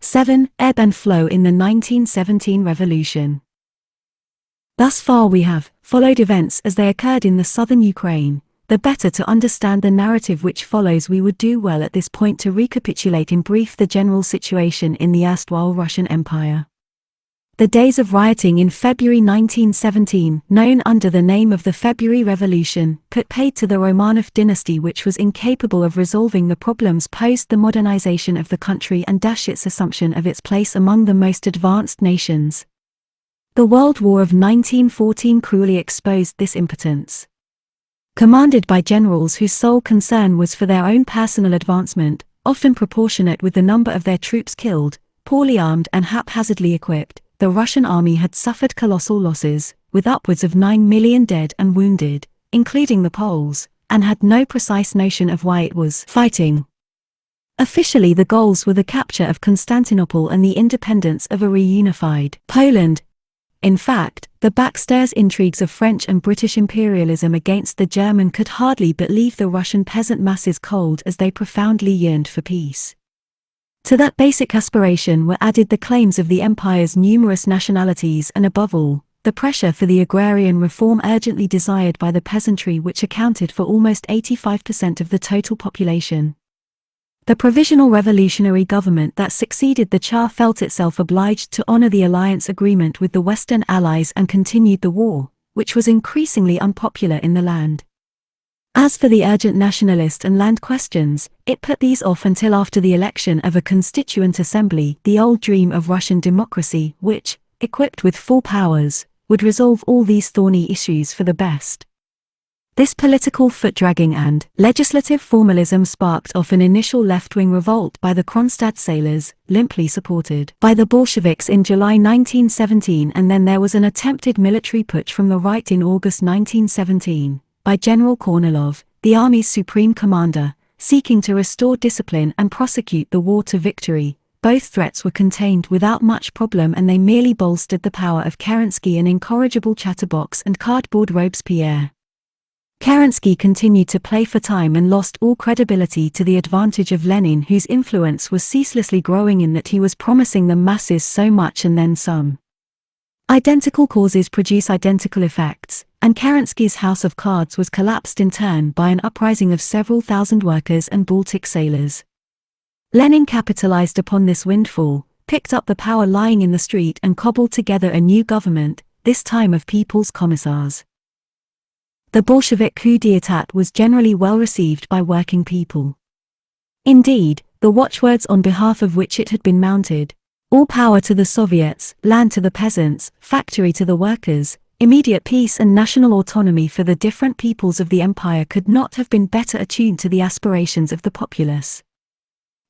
7. Ebb and flow in the 1917 revolution. Thus far we have followed events as they occurred in the southern Ukraine. The better to understand the narrative which follows, we would do well at this point to recapitulate in brief the general situation in the erstwhile Russian Empire. The days of rioting in February 1917, known under the name of the February Revolution, put paid to the Romanov dynasty, which was incapable of resolving the problems posed the modernization of the country and its assumption of its place among the most advanced nations. The World War of 1914 cruelly exposed this impotence. Commanded by generals whose sole concern was for their own personal advancement, often proportionate with the number of their troops killed, poorly armed and haphazardly equipped, the Russian army had suffered colossal losses, with upwards of 9 million dead and wounded, including the Poles, and had no precise notion of why it was fighting. Officially, the goals were the capture of Constantinople and the independence of a reunified Poland. In fact, the backstairs intrigues of French and British imperialism against the German could hardly but leave the Russian peasant masses cold, as they profoundly yearned for peace. To that basic aspiration were added the claims of the empire's numerous nationalities and, above all, the pressure for the agrarian reform urgently desired by the peasantry, which accounted for almost 85% of the total population. The provisional revolutionary government that succeeded the Tsar felt itself obliged to honor the alliance agreement with the Western Allies and continued the war, which was increasingly unpopular in the land. As for the urgent nationalist and land questions, it put these off until after the election of a constituent assembly, the old dream of Russian democracy, which, equipped with full powers, would resolve all these thorny issues for the best. This political foot-dragging and legislative formalism sparked off an initial left-wing revolt by the Kronstadt sailors, limply supported by the Bolsheviks in July 1917, and then there was an attempted military putsch from the right in August 1917, by General Kornilov, the army's supreme commander, seeking to restore discipline and prosecute the war to victory. Both threats were contained without much problem, and they merely bolstered the power of Kerensky, an incorrigible chatterbox and cardboard Robespierre. Kerensky continued to play for time and lost all credibility to the advantage of Lenin, whose influence was ceaselessly growing in that he was promising the masses so much and then some. Identical causes produce identical effects, and Kerensky's house of cards was collapsed in turn by an uprising of several thousand workers and Baltic sailors. Lenin capitalized upon this windfall, picked up the power lying in the street and cobbled together a new government, this time of people's commissars. The Bolshevik coup d'état was generally well received by working people. Indeed, the watchwords on behalf of which it had been mounted, all power to the Soviets, land to the peasants, factory to the workers, immediate peace and national autonomy for the different peoples of the empire, could not have been better attuned to the aspirations of the populace.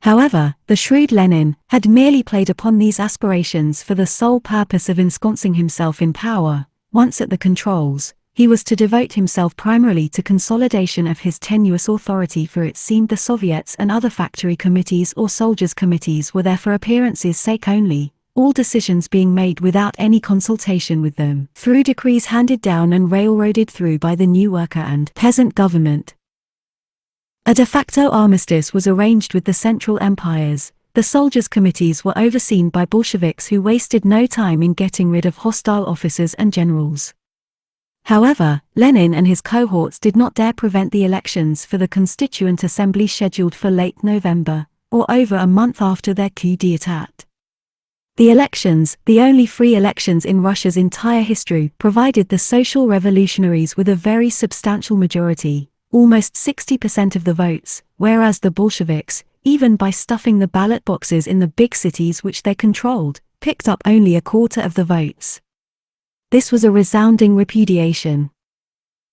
However, the shrewd Lenin had merely played upon these aspirations for the sole purpose of ensconcing himself in power. Once at the controls, he was to devote himself primarily to consolidation of his tenuous authority, for it seemed the Soviets and other factory committees or soldiers' committees were there for appearances' sake only, all decisions being made without any consultation with them, through decrees handed down and railroaded through by the new worker and peasant government. A de facto armistice was arranged with the Central Empires. The soldiers' committees were overseen by Bolsheviks who wasted no time in getting rid of hostile officers and generals. However, Lenin and his cohorts did not dare prevent the elections for the Constituent Assembly scheduled for late November, or over a month after their coup d'état. The elections, the only free elections in Russia's entire history, provided the social revolutionaries with a very substantial majority, almost 60% of the votes, whereas the Bolsheviks, even by stuffing the ballot boxes in the big cities which they controlled, picked up only a quarter of the votes. This was a resounding repudiation.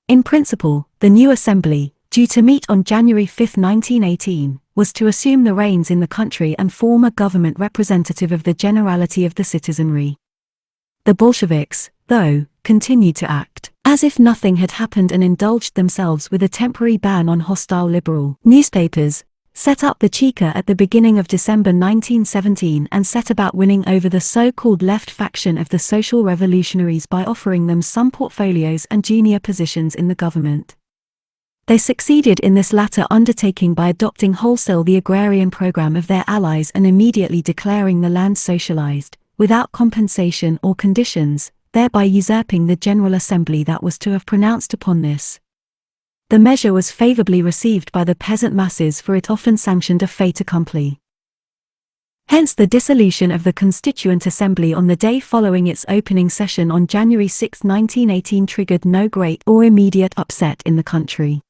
In principle, the new assembly, due to meet on January 5, 1918, was to assume the reins in the country and form a government representative of the generality of the citizenry. The Bolsheviks, though, continued to act as if nothing had happened and indulged themselves with a temporary ban on hostile liberal newspapers, set up the Cheka at the beginning of December 1917 and set about winning over the so-called left faction of the social revolutionaries by offering them some portfolios and junior positions in the government. They succeeded in this latter undertaking by adopting wholesale the agrarian program of their allies and immediately declaring the land socialized, without compensation or conditions, thereby usurping the General Assembly that was to have pronounced upon this. The measure was favorably received by the peasant masses, for it often sanctioned a fait accompli. Hence the dissolution of the Constituent Assembly on the day following its opening session on January 6, 1918 triggered no great or immediate upset in the country.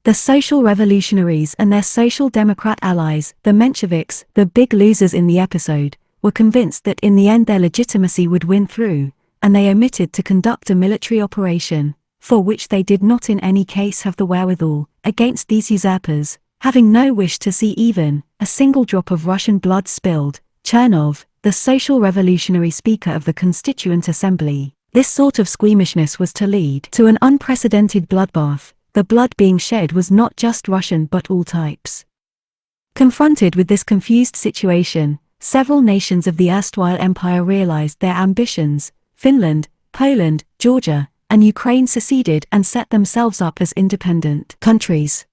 The social revolutionaries and their social democrat allies, the Mensheviks, the big losers in the episode, were convinced that in the end their legitimacy would win through, and they omitted to conduct a military operation, for which they did not in any case have the wherewithal, against these usurpers, having no wish to see even a single drop of Russian blood spilled. Chernov, the social revolutionary speaker of the Constituent Assembly, this sort of squeamishness was to lead to an unprecedented bloodbath. The blood being shed was not just Russian but all types. Confronted with this confused situation, several nations of the erstwhile empire realized their ambitions. Finland, Poland, Georgia, and Ukraine seceded and set themselves up as independent countries.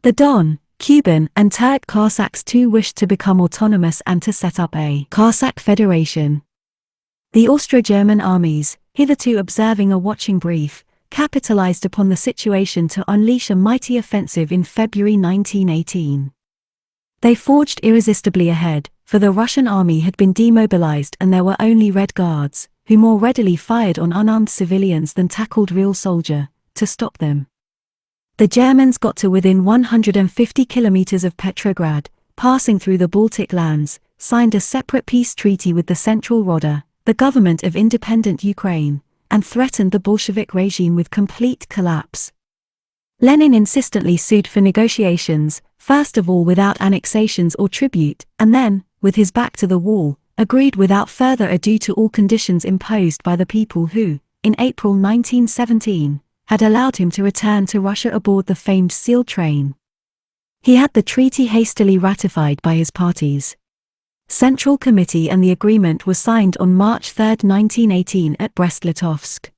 The Don, Kuban, and Turk Cossacks too wished to become autonomous and to set up a Cossack federation. The Austro-German armies, hitherto observing a watching brief, capitalized upon the situation to unleash a mighty offensive in February 1918. They forged irresistibly ahead, for the Russian army had been demobilized and there were only Red Guards, who more readily fired on unarmed civilians than tackled real soldier, to stop them. The Germans got to within 150 kilometers of Petrograd, passing through the Baltic lands, signed a separate peace treaty with the Central Rada, the government of independent Ukraine, and threatened the Bolshevik regime with complete collapse. Lenin insistently sued for negotiations, first of all without annexations or tribute, and then, with his back to the wall, agreed without further ado to all conditions imposed by the people who, in April 1917, had allowed him to return to Russia aboard the famed Seal train. He had the treaty hastily ratified by his parties. Central Committee, and the agreement was signed on March 3, 1918 at Brest-Litovsk.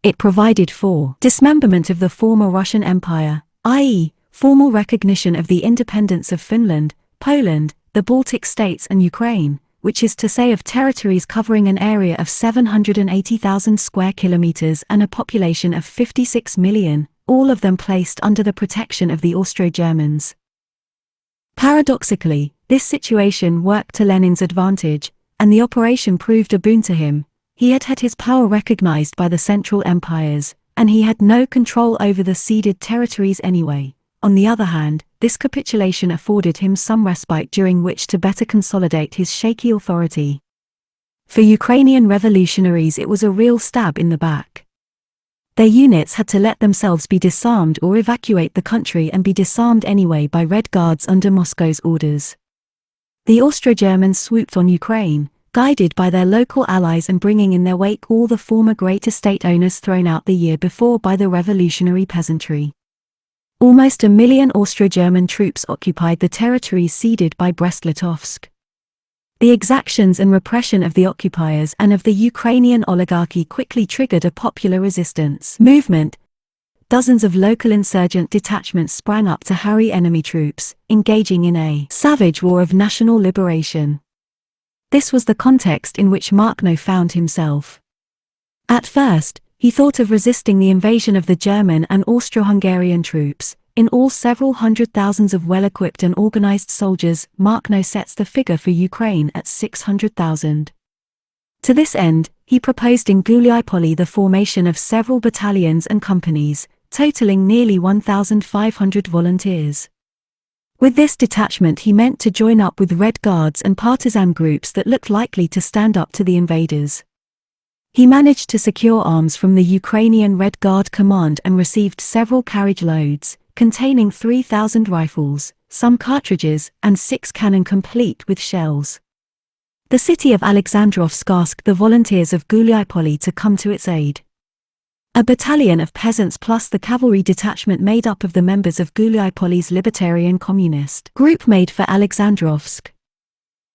It provided for dismemberment of the former Russian Empire, i.e., formal recognition of the independence of Finland, Poland, the Baltic states and Ukraine, which is to say of territories covering an area of 780,000 square kilometers and a population of 56 million, all of them placed under the protection of the Austro-Germans. Paradoxically, this situation worked to Lenin's advantage, and the operation proved a boon to him. He had had his power recognized by the Central Empires, and he had no control over the ceded territories anyway. On the other hand, this capitulation afforded him some respite during which to better consolidate his shaky authority. For Ukrainian revolutionaries it was a real stab in the back. Their units had to let themselves be disarmed or evacuate the country and be disarmed anyway by Red Guards under Moscow's orders. The Austro-Germans swooped on Ukraine, guided by their local allies and bringing in their wake all the former great estate owners thrown out the year before by the revolutionary peasantry. Almost 1 million Austro-German troops occupied the territories ceded by Brest-Litovsk. The exactions and repression of the occupiers and of the Ukrainian oligarchy quickly triggered a popular resistance movement. Dozens of local insurgent detachments sprang up to harry enemy troops, engaging in a savage war of national liberation. This was the context in which Makhno found himself. At first, he thought of resisting the invasion of the German and Austro-Hungarian troops. In all, several hundred thousands of well-equipped and organized soldiers. Makhno sets the figure for Ukraine at 600,000. To this end, he proposed in Guliapoli the formation of several battalions and companies, totaling nearly 1,500 volunteers. With this detachment he meant to join up with Red Guards and partisan groups that looked likely to stand up to the invaders. He managed to secure arms from the Ukrainian Red Guard command and received several carriage loads, containing 3,000 rifles, some cartridges, and 6 cannon complete with shells. The city of Alexandrovsk asked the volunteers of Guliapoli to come to its aid. A battalion of peasants plus the cavalry detachment made up of the members of Guliapoli's libertarian communist group made for Alexandrovsk.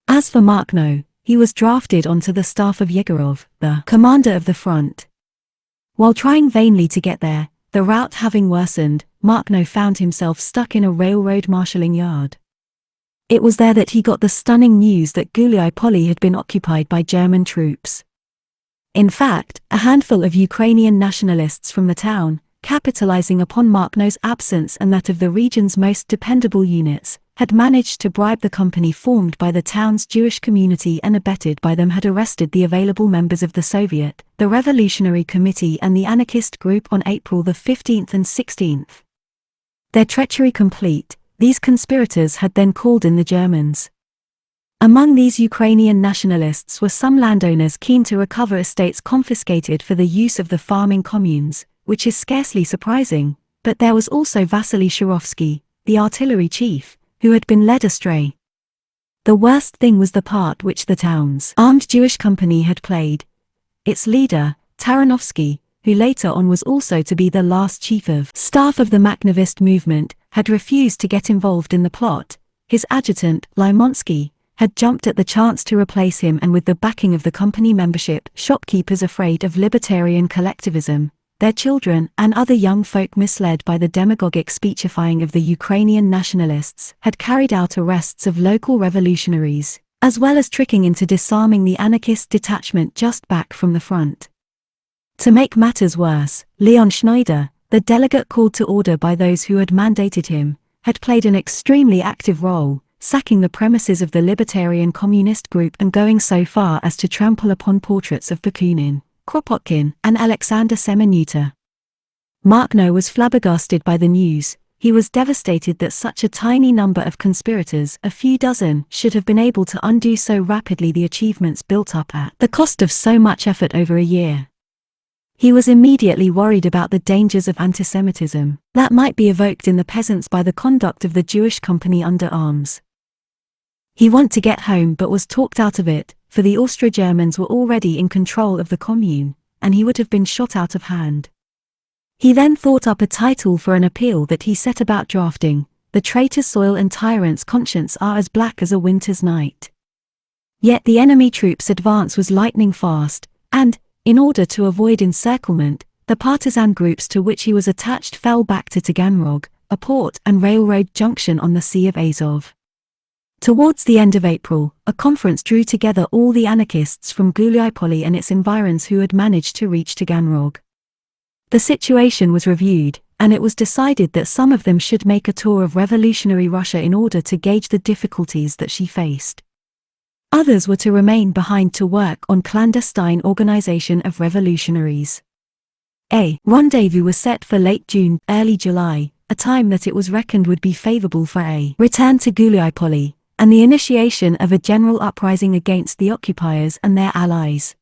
As for Makhno, he was drafted onto the staff of Yegorov, the commander of the front. While trying vainly to get there, the rout having worsened, Makhno found himself stuck in a railroad marshalling yard. It was there that he got the stunning news that Guliai had been occupied by German troops. In fact, a handful of Ukrainian nationalists from the town, capitalizing upon Makhno's absence and that of the region's most dependable units, had managed to bribe the company formed by the town's Jewish community and abetted by them had arrested the available members of the Soviet, the Revolutionary Committee and the anarchist group on April the 15th and 16th. Their treachery complete, these conspirators had then called in the Germans. Among these Ukrainian nationalists were some landowners keen to recover estates confiscated for the use of the farming communes, which is scarcely surprising, but there was also Vasily Shurovsky, the artillery chief, who had been led astray. The worst thing was the part which the town's armed Jewish company had played. Its leader, Taranovsky, who later on was also to be the last chief of staff of the Makhnovist movement, had refused to get involved in the plot. His adjutant, Lymonsky, had jumped at the chance to replace him, and with the backing of the company membership, shopkeepers afraid of libertarian collectivism, their children and other young folk misled by the demagogic speechifying of the Ukrainian nationalists, had carried out arrests of local revolutionaries, as well as tricking into disarming the anarchist detachment just back from the front. To make matters worse, Leon Schneider, the delegate called to order by those who had mandated him, had played an extremely active role, sacking the premises of the Libertarian Communist Group and going so far as to trample upon portraits of Bakunin, Kropotkin, and Alexander Semenuta. Makhno was flabbergasted by the news. He was devastated that such a tiny number of conspirators, a few dozen, should have been able to undo so rapidly the achievements built up at the cost of so much effort over a year. He was immediately worried about the dangers of antisemitism that might be evoked in the peasants by the conduct of the Jewish company under arms. He wanted to get home but was talked out of it, for the Austro-Germans were already in control of the commune, and he would have been shot out of hand. He then thought up a title for an appeal that he set about drafting: "The traitor's soil and tyrant's conscience are as black as a winter's night." Yet the enemy troops' advance was lightning fast, and, in order to avoid encirclement, the partisan groups to which he was attached fell back to Taganrog, a port and railroad junction on the Sea of Azov. Towards the end of April, a conference drew together all the anarchists from Guliai and its environs who had managed to reach Taganrog. The situation was reviewed, and it was decided that some of them should make a tour of revolutionary Russia in order to gauge the difficulties that she faced. Others were to remain behind to work on clandestine organization of revolutionaries. A rendezvous was set for late June, early July, a time that it was reckoned would be favorable for a return to Guliai and the initiation of a general uprising against the occupiers and their allies.